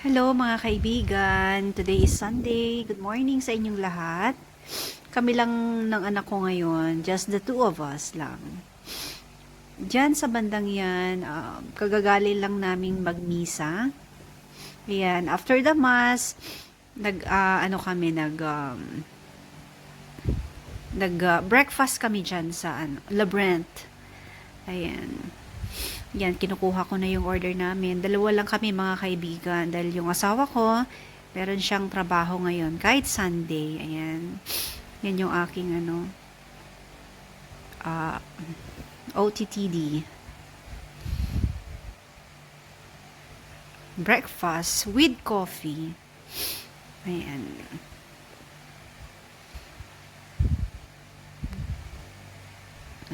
Hello mga kaibigan, today is Sunday. Good morning sa inyong lahat. Kami lang ng anak ko ngayon, just the two of us lang. Diyan sa bandang yan, kagagali lang naming magmisa. Ayan, after the mass, breakfast kami dyan sa Labyrinth. Ayan. Yan, kinukuha ko na yung order namin. Dalawa lang kami mga kaibigan dahil yung asawa ko, meron siyang trabaho ngayon kahit Sunday. Ayan. Yan yung aking uh, OTTD. Breakfast with coffee. Ayan.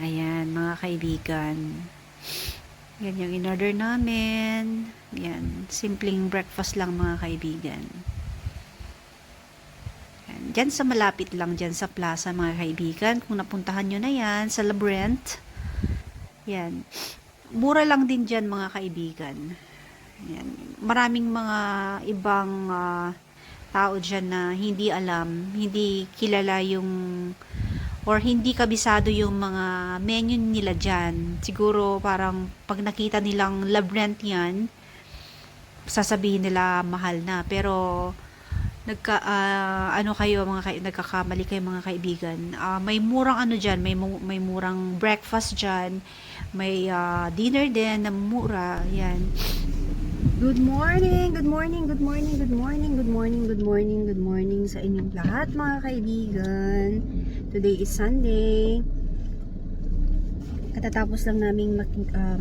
Ayan, mga kaibigan. Yan yung in-order namin. Yan, simpleng breakfast lang mga kaibigan. Yan, dyan sa malapit lang, dyan sa plaza mga kaibigan. Kung napuntahan nyo na yan, sa Labyrinth. Yan. Mura lang din dyan mga kaibigan. Yan. Maraming mga ibang tao dyan na hindi alam, hindi kilala yung or hindi kabisado yung mga menu nila dyan. Siguro parang pag nakita nilang Labyrinth yan, sasabihin nila mahal na. Pero nagkakamali kayo mga kaibigan. May murang dyan, may murang breakfast dyan, may dinner din na mura. Yan. Good morning, good morning, good morning, good morning, good morning, good morning, good morning sa inyong lahat mga kaibigan. Today is Sunday. Katatapos lang naming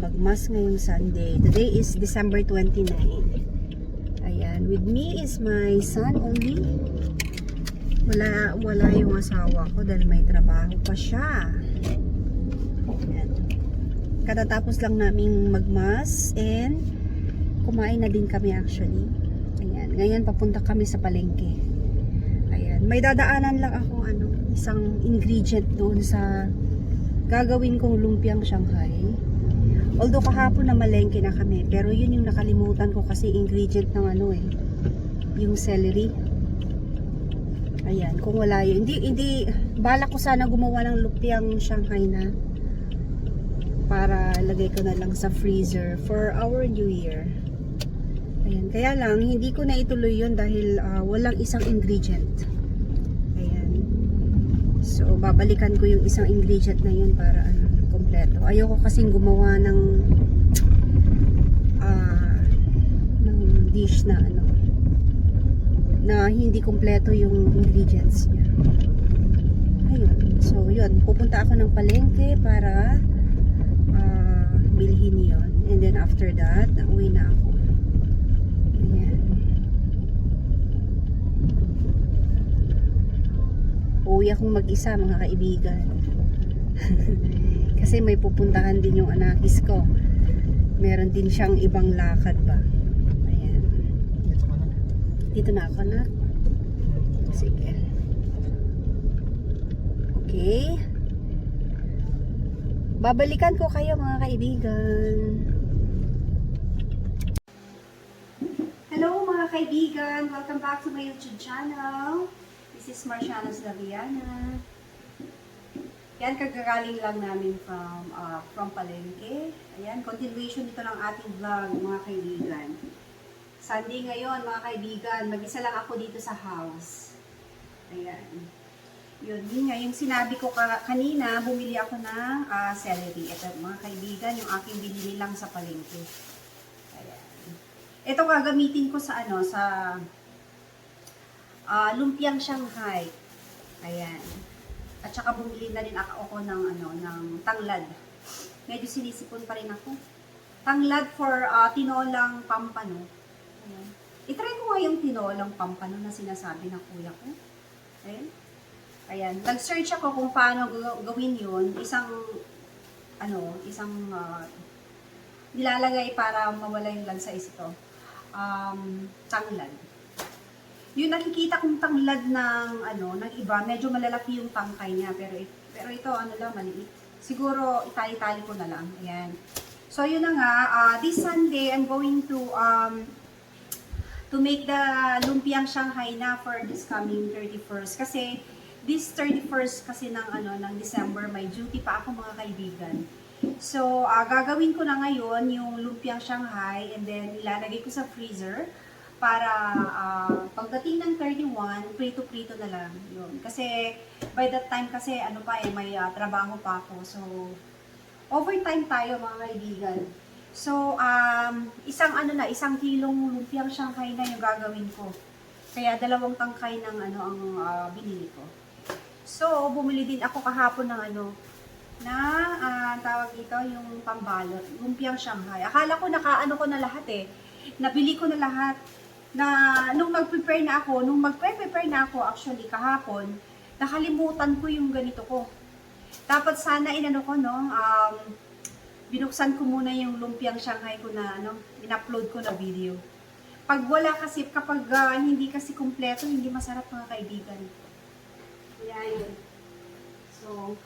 magmas ngayong Sunday. Today is December 29. Ayan, with me is my son only. Wala yung asawa ko dahil may trabaho pa siya. Ayan. Katatapos lang naming magmas and kumain na din kami actually. Ayan, ngayon papunta kami sa palengke. Ayan, may dadaanan lang ako isang ingredient doon sa gagawin kong lumpiang Shanghai. Although kahapon na malengke na kami, pero yun yung nakalimutan ko kasi ingredient ng yung celery. Ayan, kung wala yun, hindi balak ko sana gumawa ng lumpiang Shanghai na para lagay ko na lang sa freezer for our New Year. Ayan, kaya lang hindi ko na ituloy yun dahil walang isang ingredient. So, babalikan ko yung isang ingredient na yun para kompleto. Ayoko kasing gumawa ng dish na na hindi kompleto yung ingredients niya. Ayun. So, yun. Pupunta ako ng palengke para bilhin yun. And then after that, uwi na ako. Ayan. Uwi akong mag-isa mga kaibigan. Kasi may pupuntahan din yung anakis ko. Meron din siyang ibang lakad ba. Ayan. Dito na ako na. Sige. Okay. Babalikan ko kayo mga kaibigan. Hello mga kaibigan. Welcome back to my YouTube channel. This is Marcianos Laviana. Yan, kagagaling lang namin from palengke. Ayan, continuation ito ng ating vlog, mga kaibigan. Sunday ngayon, mga kaibigan. Mag-isa lang ako dito sa house. Ayan. Yun nga, yung sinabi ko kanina, bumili ako ng celery. Ito, mga kaibigan, yung aking binili lang sa palengke. Ayan. Ito gagamitin ko sa lumpiang Shanghai. Ayan. At saka bumili na rin ako ng tanglad. Medyo sinisipon pa rin ako. Tanglad for tinolang pampano. Ayan. I-try ko nga yung tinolang pampano na sinasabi ng kuya ko. Ayan. Ayan. Nag-search ako kung paano gawin yun. Isang nilalagay para mawala yung lansa is ito. Tanglad. Yung nakikita kong tanglad ng iba, medyo malalaki yung tangkay niya, pero ito maliit. Siguro itali-tali ko na lang. Ayan. So yun na nga, this Sunday I'm going to to make the lumpiang Shanghai na for this coming 31st. Kasi this 31st kasi ng December, may duty pa ako mga kaibigan. So, gagawin ko na ngayon yung lumpiang Shanghai and then ilalagay ko sa freezer para pagdating ng 31, prito-prito na lang. Yun. Kasi by that time kasi may trabaho pa ako. So, overtime tayo mga kaibigan. So, isang kilong lumpiang Shanghai na yung gagawin ko. Kaya 2 tangkay ng ang binili ko. So, bumili din ako kahapon ng tawag dito, yung pambalot, lumpiang Shanghai. Akala ko nakaano ko na lahat eh. Nabili ko na lahat. Na nung mag-prepare na ako actually kahapon, nakalimutan ko yung ganito ko. Dapat sana binuksan ko muna yung lumpiang Shanghai ko na in-upload ko na video. Pag wala kasi, kapag hindi kasi kumpleto, hindi masarap mga kaibigan. Ayan. So,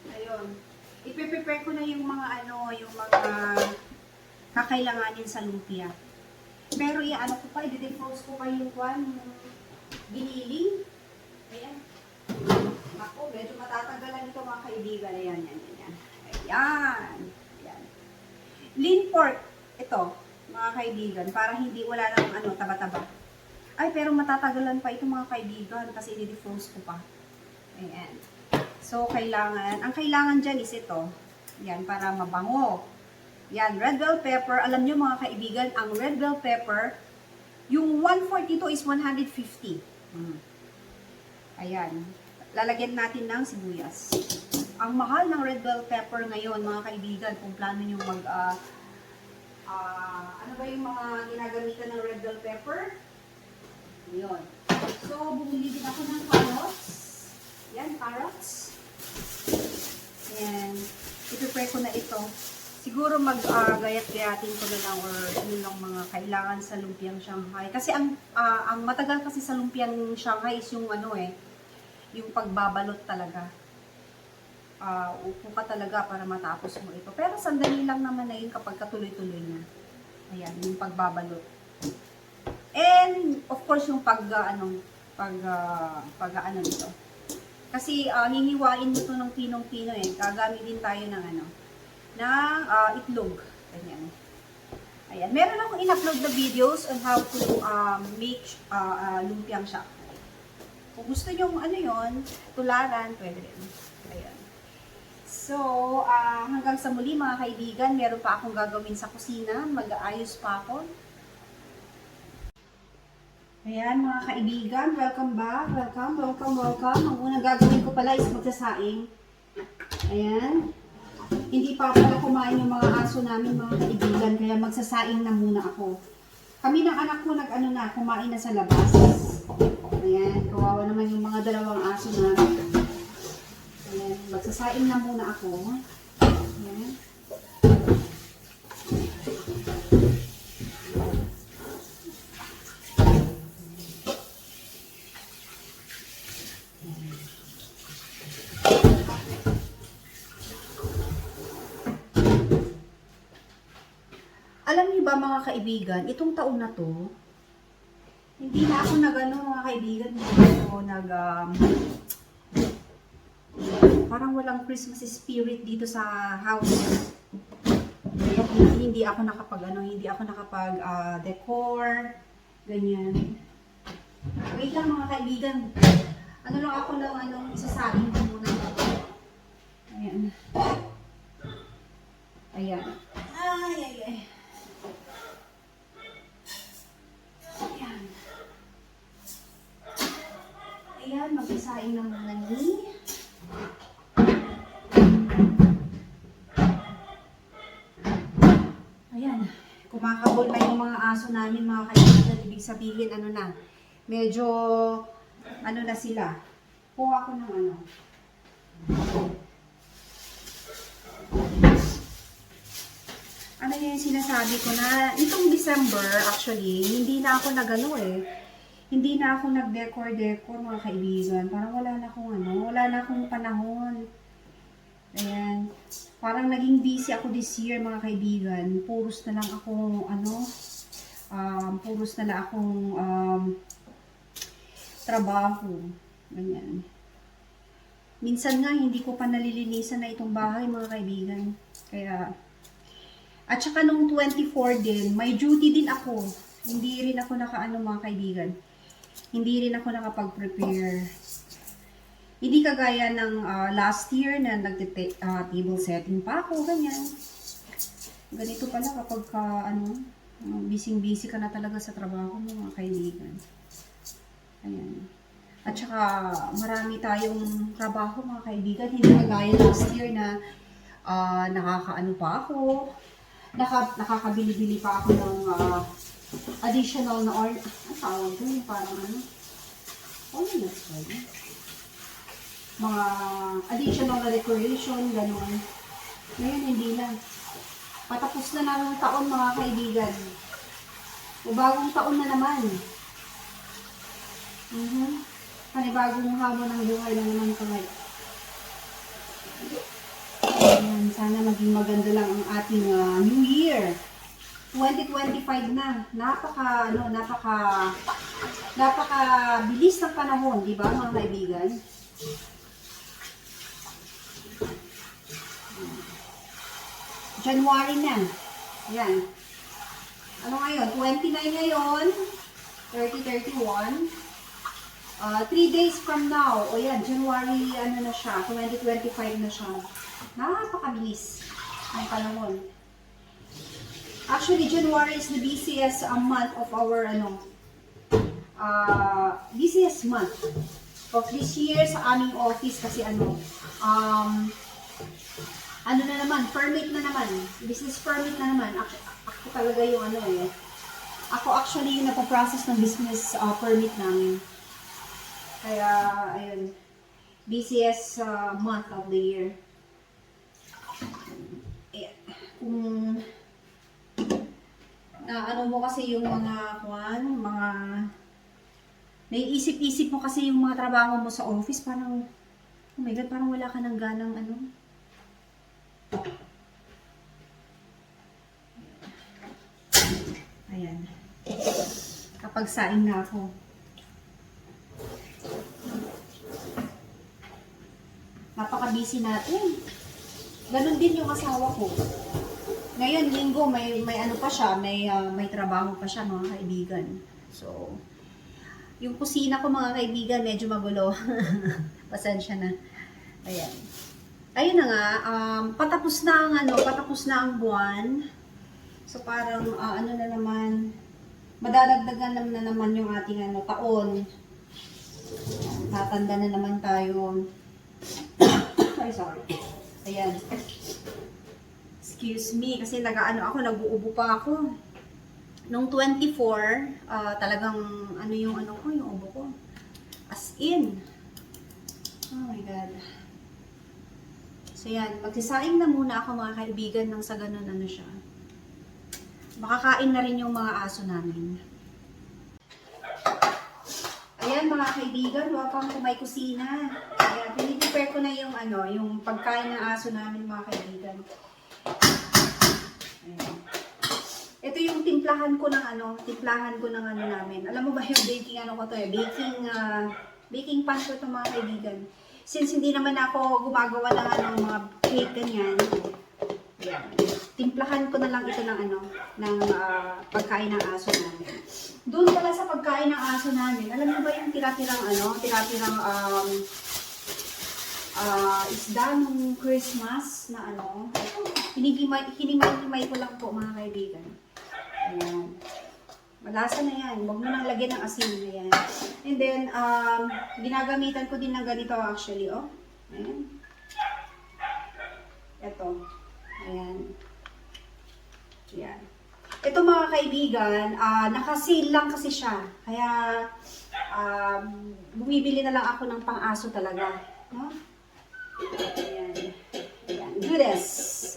ayun. Ipe-prepare ko na yung mga kakailanganin sa lumpia. Pero ko pa, i-defrost ko pa yung giniling. Ayan. Ako, medyo matatagalan ito mga kaibigan. Ayan. Ayan. Lean pork. Ito, mga kaibigan, para wala nang taba-taba. Ay, pero matatagalan pa ito mga kaibigan kasi i-defrost ko pa. Ayan. So, ang kailangan dyan is ito. Yan, para mabango. Yan, red bell pepper. Alam nyo mga kaibigan, ang red bell pepper, yung 142 is 150. Ayan. Lalagyan natin ng sibuyas. Ang mahal ng red bell pepper ngayon mga kaibigan, kung plano nyo ano ba yung mga ginagamitan ng red bell pepper? Yun. So, bumili din ako ng carrots. Yan, carrots. Ayan. I-prepare ko na ito. Siguro gayat-gayatin ko na lang or yun lang mga kailangan sa lumpiang Shanghai. Kasi ang matagal kasi sa lumpiang Shanghai is yung yung pagbabalot talaga. Upo ka talaga para matapos mo ito. Pero sandali lang naman na yun kapag katuloy-tuloy na. Ayan, yung pagbabalot. And, of course, yung nito. Kasi, hihiwain mo to ng pinong-pino eh. Gagamit din tayo ng itlog. Ganyan. Ayan. Meron akong in-upload na videos on how to make lumpiang Shanghai. Kung gusto nyo tularan, pwede rin. Ayan. So, hanggang sa muli mga kaibigan, meron pa akong gagawin sa kusina. Mag-aayos pa ako. Ayan mga kaibigan, welcome back. Welcome. Ang unang gagawin ko pala is magsasaing. Ayan. Hindi pa pala kumain yung mga aso namin mga kaibigan, kaya magsasaing na muna ako. Kami ng anak ko kumain na sa labas. Ayan, kawawa naman yung mga 2 aso namin. Ayan, magsasaing na muna ako. Ayan. Alam niyo ba mga kaibigan, itong taon na to, hindi na ako mga kaibigan, parang walang Christmas spirit dito sa house. Kaya hindi ako nakapag decor, ganyan. Wait lang mga kaibigan, isasabihin ko muna. Ayan. Ayan. Ay. Ayan, mag-isaing na muna ni. Ayan, kumakabol na yung mga aso namin mga kaibigan. Ibig sabihin, medyo, na sila. Kuha ko ng yung sinasabi ko na, itong December, actually, hindi na ako hindi na ako nag-decor mga kaibigan. Parang wala na akong panahon. Ayan. Parang naging busy ako this year mga kaibigan. Puros na lang ako puros na lang akong trabaho. Ganyan. Minsan nga, hindi ko pa nalilinisan na itong bahay, mga kaibigan. Kaya, at saka nung 24 din, may duty din ako. Hindi rin ako nakaano, mga kaibigan. Hindi rin ako nakapag-prepare. Hindi kagaya ng last year na nag-table setting pa ako, ganyan. Ganito pala kapag busy-busy ka na talaga sa trabaho mo, mga kaibigan. Ayan. At saka marami tayong trabaho, mga kaibigan. Hindi kagaya last year na nakakaano pa ako. Nakakabili-bili pa ako ng additional na or ang tawag doon, parang mga additional na decoration, gano'n. Ngayon, hindi na. Patapos na ng taon, mga kaibigan. O bagong taon na naman. Panibagong hamon ng buhay na naman ito ngayon. Ayan, sana maging maganda lang ang ating New Year. 2025 na. Napaka bilis ng panahon, di ba, mga kaibigan? January na. Ayan. Ano ngayon? 29 ngayon. 30, 31. 3 days from now. O yan, January, na siya. 2025 na siya. Napakabilis ang panahon. Actually, January is the busiest month of our, busiest month of this year sa aming office kasi na naman, permit na naman. Business permit na naman. Ako talaga yung Ako actually yung napaprocess ng business permit namin. Kaya, ayun. Busiest month of the year. Ayan. Kung mo kasi yung mga naiisip-isip mo kasi yung mga trabaho mo sa office, parang, oh my God, parang wala ka ng ganang Ayan. Kapag saing na ako. Napaka-busy natin. Ganon din yung asawa ko. Ngayon, linggo, may pa siya, may trabaho pa siya, mga kaibigan. So, yung kusina ko, mga kaibigan, medyo magulo. Pasensya na. Ayan. Ayun na nga, patapos na ang buwan. So, parang, na naman, madadagdagan na naman yung ating taon. Tatanda na naman tayo. Ay, sorry. Ayan. Excuse me, kasi nag-uubo pa ako. Nung 24, talagang, yung ubo ko. As in. Oh my God. So yan, magsisaing na muna ako, mga kaibigan, nang sa ganun siya. Makakain na rin yung mga aso namin. Ayan, mga kaibigan, welcome to my kusina. Ayan, piniprepare ko na yung pagkain ng aso namin, mga kaibigan. Ayan. Ito yung timplahan ko ng namin. Alam mo ba yung baking baking pan ko ito, mga kaibigan. Since hindi naman ako gumagawa ng mga cake ganyan, ayan. Timplahan ko na lang ito ng pagkain ng aso namin. Doon pala sa pagkain ng aso namin, alam mo ba yung tira-tirang isda nung Christmas na hinimay ko lang po, mga kaibigan. Ayan. Malasa na yan. Huwag mo nang lagyan ng asin. Ayan. And then, ginagamitan ko din ng ganito actually, oh. Ayan. Ito. Ayan. Ayan. Ito, mga kaibigan, naka-sale lang kasi siya. Kaya, bumibili na lang ako ng pang-aso talaga. No? Ayan. Ayan. Goodness.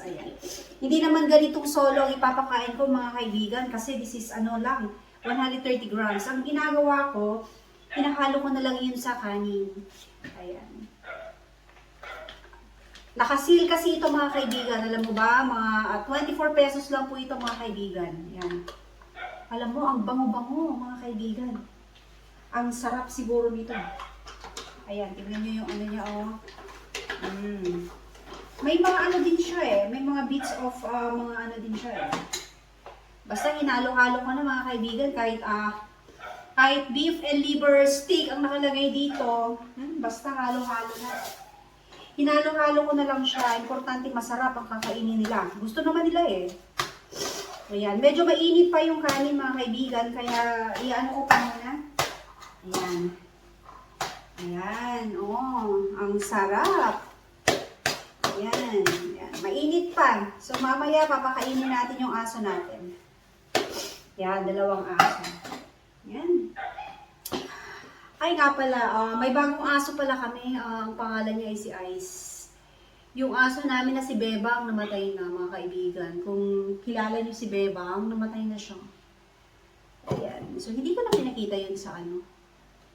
Ayan. Hindi naman ganitong solo ang ipapakain ko, mga kaibigan, kasi this is 130 grams. Ang ginagawa ko, hinahalo ko na lang yun sa kanin. Ayan. Nakasil kasi ito, mga kaibigan. Alam mo ba? Mga 24 pesos lang po ito, mga kaibigan. Ayan. Alam mo, ang bango-bango, mga kaibigan. Ang sarap siguro nito. Ayan, tingnan nyo yung ano niya, oh. May mga ano din siya eh. May mga bits of mga ano din siya eh. Basta hinalo-halo ko na mga kaibigan kahit beef and liver steak ang nakalagay dito. Basta halo-halo na. Hinalo-halo ko na lang siya. Importante masarap ang kakainin nila. Gusto naman nila eh. Ayan. Medyo mainit pa yung kanin mga kaibigan. Kaya iano ko pa muna. Ayan. Ayan. Oh, ang sarap. Ayan. Ayan. Mainit pa. So mamaya papakainin natin yung aso natin. Ayan. 2 aso. Ayan. Ay nga pala. May bagong aso pala kami. Ang pangalan niya ay si Ice. Yung aso namin na si Bebang namatay na mga kaibigan. Kung kilala niyo si Bebang, namatay na siya. Ayan. So, hindi ko na pinakita yun sa ano.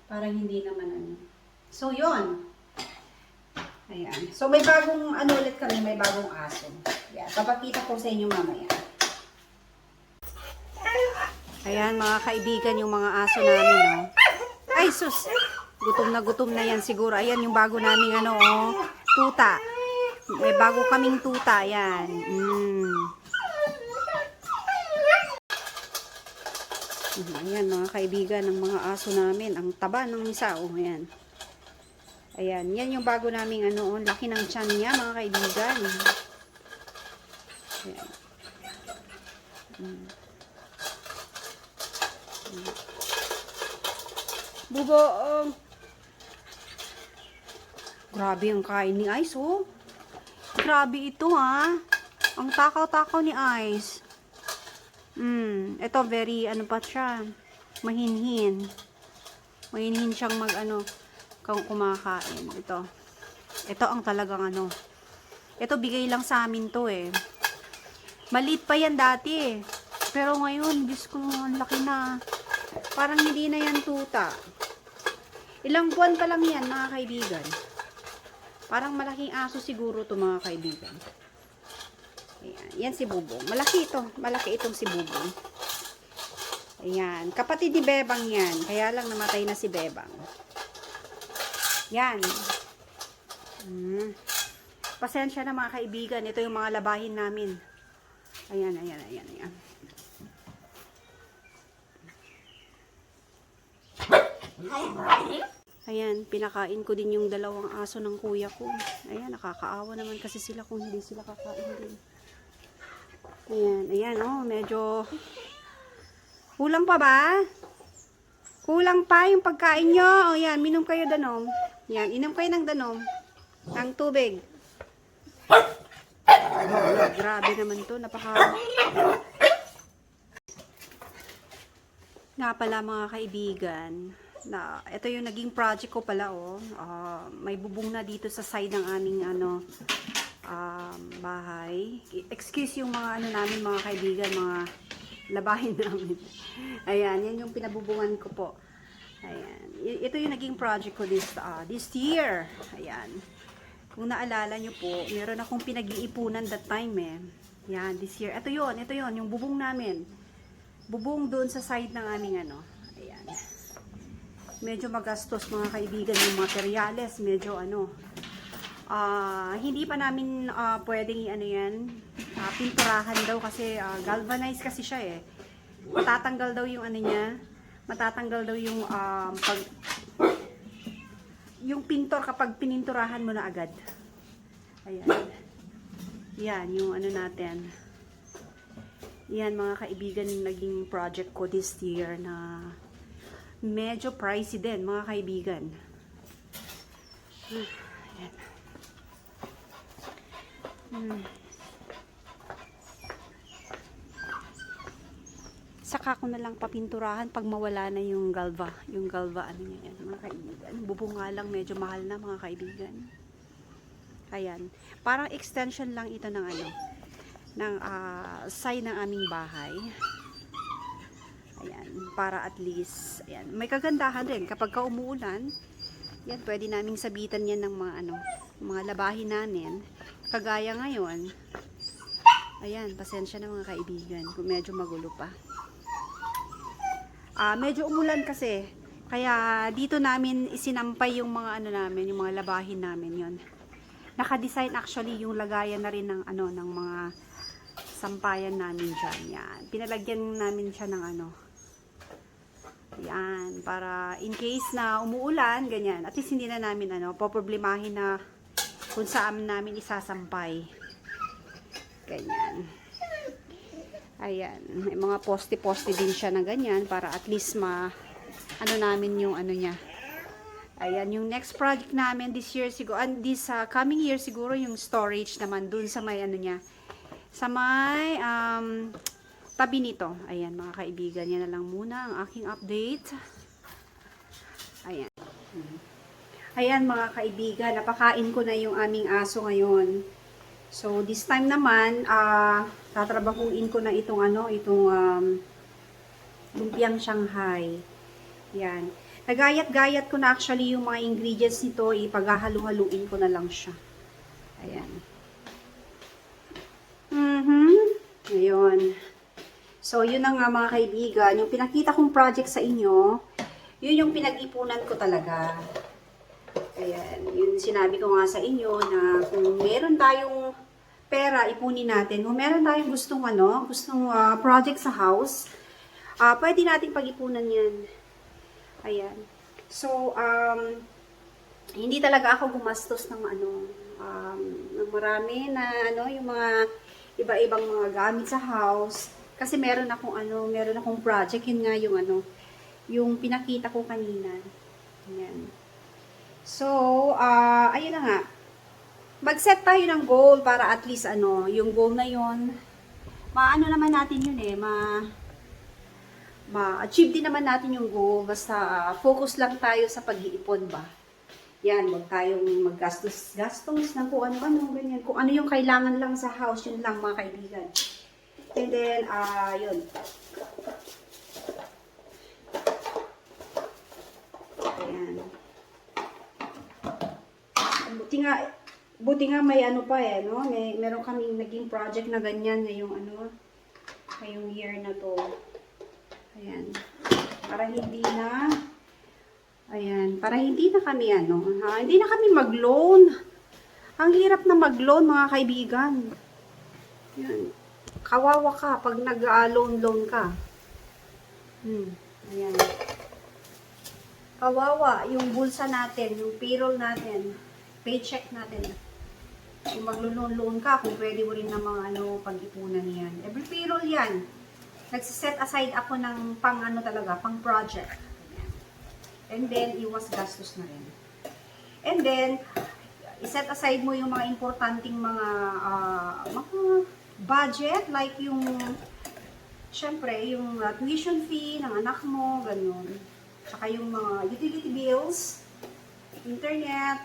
Parang hindi naman ano. So, yun. Ayan. So, may bagong ano ulit kami, may bagong aso. Ayan. Papakita ko sa inyo mamaya. Ayan mga kaibigan, yung mga aso namin, oh. Ay, sus! Gutom na yan siguro. Ayan yung bago naming ano, oh. Tuta. May bago kaming tuta, yan. Ayan mga kaibigan, ng mga aso namin. Ang taba ng isa, oh, ayan. Ayan, yan yung bago naming ano, oh. Laki ng tiyan niya, mga kaibigan. Ayan. Bubo, oh. Grabe ang kain ni Ice, oh. Grabe ito, ha. Ang takaw-takaw ni Ice. Ito very, ano pa siya, mahinhin. Mahinhin siyang mag-ano, kung kumakain. Ito ang talagang ano. Ito, bigay lang sa amin to, eh. Maliit pa yan dati, eh. Pero ngayon, Diyos ko, ang laki na. Parang hindi na yan tuta. Ilang buwan pa lang yan, mga kaibigan. Parang malaking aso siguro to mga kaibigan. Ayan. Yan si Bubong. Malaki ito. Malaki itong si Bubong. Ayan. Kapatid ni Bebang yan. Kaya lang namatay na si Bebang. Yan. Pasensya na mga kaibigan. Ito yung mga labahin namin. Ayan. Ayan, pinakain ko din yung 2 aso ng kuya ko. Ayan, nakakaawa naman kasi sila kung hindi sila kakain din. Ayan, oh, medyo kulang pa ba? Kulang pa yung pagkain nyo. O yan, minom kayo danom. Yan, inom kayo ng danom. Ng tubig. Grabe naman to, Nga pala mga kaibigan, na ito yung naging project ko pala, oh. May bubong na dito sa side ng aming ano bahay. Excuse yung mga ano namin mga kaibigan, mga labahin namin. Ayan, yan yung pinabubungan ko po. Ayan. Ito yung naging project ko this year. Ayan. Kung naalala nyo po, meron akong pinag-iipunan that time, eh. Yan, this year. Ito yon, yung bubong namin. Bubong doon sa side ng aming ano. Ayan. Medyo magastos mga kaibigan yung materyales, medyo ano. Hindi pa namin pwedeng ano yan, pinturahan daw kasi galvanized kasi siya, eh. Matatanggal daw yung ano niya, matatanggal daw yung yung pintor kapag pininturahan mo na agad. Ayan. Yan yung ano natin. Yan mga kaibigan, yung naging project ko this year na medyo pricey din mga kaibigan. Ayan. Saka ko na lang papinturahan pag mawala na yung galva ano niya yan mga kaibigan. Bubong nga lang medyo mahal na mga kaibigan. Ayan, parang extension lang ito ng ano, ng side ng aming bahay. Ayan, para at least, ayan, may kagandahan rin kapag ka umuulan. Yan, pwede naming sabitan yan ng mga ano, mga labahin namin. Kagaya ngayon. Ayan, pasensya na mga kaibigan kung medyo magulo pa. Medyo umulan kasi. Kaya dito namin isinampay yung mga ano namin, yung mga labahin namin yon. Naka-design actually yung lagayan na rin ng ano ng mga sampayan namin diyan. Yan. Pinalagyan namin siya ng ano. Yan, para in case na umuulan, ganyan. At least hindi na namin ano, poproblemahin na kung saan namin isasampay. Ganyan. Ayan, may mga poste-poste din siya na ganyan para at least ano namin yung ano niya. Ayan, yung next project namin this year siguro, this coming year siguro yung storage naman dun sa may ano niya. Sa may tabi nito. Ayan, mga kaibigan, yan na lang muna ang aking update. Ayan. Ayan mga kaibigan, napakain ko na yung aming aso ngayon. So, this time naman, tatrabahuin ko na itong lumpiang Shanghai. Yan. Nagayat-gayat ko na actually yung mga ingredients nito, ipaghahalu-haluin ko na lang siya. Ayan. Ngayon. So, yun na nga mga kaibigan, yung pinakita kong project sa inyo, yun yung pinag-ipunan ko talaga. Ayan, yun sinabi ko nga sa inyo na kung meron tayong pera, ipunin natin. Kung meron tayong gustong project sa house, pwede natin pag-ipunan yan. Ayan. So, hindi talaga ako gumastos ng ng marami na yung mga iba-ibang mga gamit sa house. Kasi meron akong project, yun nga yung pinakita ko kanina. Ayan. So, ayun na nga. Mag-set tayo ng goal para at least yung goal na yun, maano naman natin yun ma-achieve din naman natin yung goal, basta focus lang tayo sa pag-iipon ba. Yan, huwag tayong maggastos ng kung ano-ano, ganyan. Kung ano yung kailangan lang sa house, yun lang mga kaibigan. And then, yun. Ayan. Buti nga may meron kaming naging project na ganyan ngayong year na to. Ayan. Para hindi na kami hindi na kami mag-loan. Ang hirap na mag-loan mga kaibigan. Yan. Kawawa ka pag nag-loan ka. Ayan. Kawawa yung bulsa natin, yung payroll natin, paycheck natin. Kung maglo-loan ka, kung pwede mo rin na mga pag-ipunan yan. Every payroll yan. Nagsiset aside ako ng pang project. And then, iwas gastos na rin. And then, iset aside mo yung mga importanteng mga budget, like syempre, yung tuition fee ng anak mo, ganun. Saka yung mga utility bills, internet,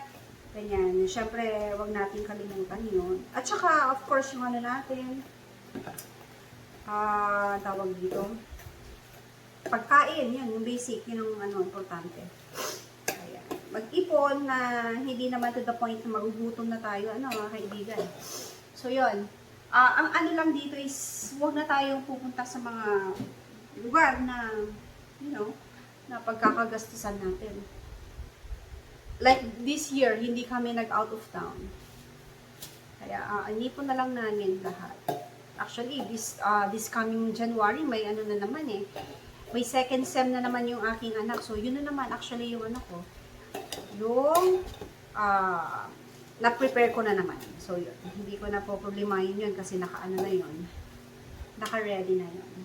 ganyan. Syempre, wag natin kalimutan yun. At saka, of course, yung natin, tawag dito, pagkain, yun, yung basic, yun ang importante. Ayan. Mag-ipon na hindi naman to the point na magugutom na tayo, mga kaibigan. So, yun. Ang lang dito is, huwag na tayong pupunta sa mga lugar na, na pagkakagastusan natin. Like this year, hindi kami nag-out of town. Kaya, inipon na lang namin lahat. Actually, this coming January, may na naman may second sem na naman yung aking anak. So, yun na naman actually yung anak ko. Yung, na-prepare ko na naman. So, yun. Hindi ko na po problemahin yun kasi naka-ano na yun. Naka-ready na yun.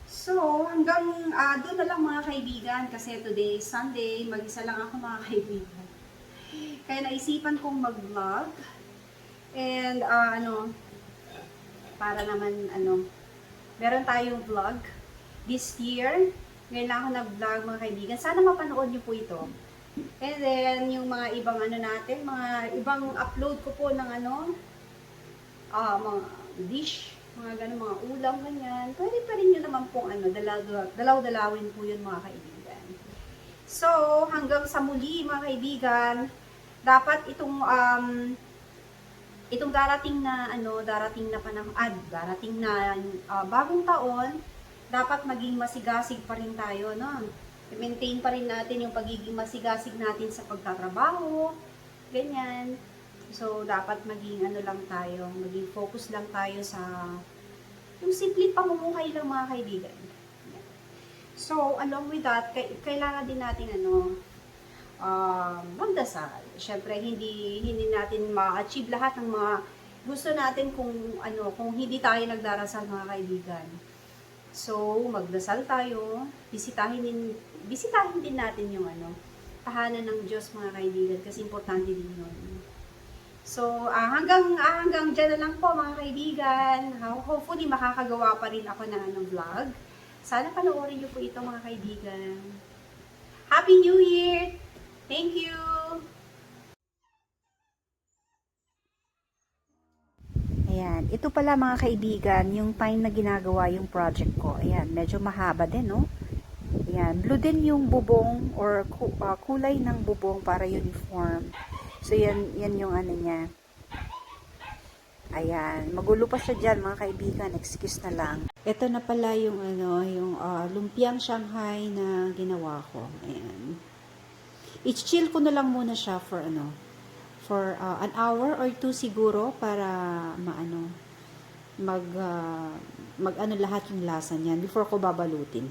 So, hanggang doon na lang mga kaibigan kasi today is Sunday. Mag-isa lang ako mga kaibigan. Kaya naisipan kong mag-vlog. And, para naman, meron tayong vlog this year. Ngayon lang ako nag-vlog mga kaibigan. Sana mapanood niyo po ito. And then, yung mga ibang natin, mga ibang upload ko po ng mga dish, mga ganun, mga ulam, ganyan. Pwede pa rin yun naman pong dalaw-dalawin po yun mga kaibigan. So, hanggang sa muli mga kaibigan, dapat itong darating na bagong taon, dapat maging masigasig pa rin tayo, no? I-maintain pa rin natin yung pagiging masigasig natin sa pagtatrabaho, ganyan. So, dapat maging ano lang tayo, maging focus lang tayo sa yung simpleng pamumuhay lang mga kaibigan. So, along with that, kailangan din natin magdasal. Siyempre, hindi natin ma-achieve lahat ng mga gusto natin kung hindi tayo nagdarasal mga kaibigan. So, magdasal tayo, bisitahin din natin yung tahanan ng Diyos mga kaibigan kasi importante din yun. So, hanggang dyan na lang po mga kaibigan. Hopefully, makakagawa pa rin ako ng vlog. Sana panoorin niyo po ito mga kaibigan. Happy New Year! Thank you! Ayan, ito pala mga kaibigan, yung time na ginagawa yung project ko. Ayan, medyo mahaba din, no? Ayan, blue din yung bubong or kulay ng bubong para uniform. So, yan yung ano niya. Ayan, magulo pa siya dyan mga kaibigan, excuse na lang. Ito na pala yung yung lumpiang Shanghai na ginawa ko. Ayan. I-chill ko na lang muna siya for an hour or two siguro para mag lahat yung lasa niyan before ko babalutin.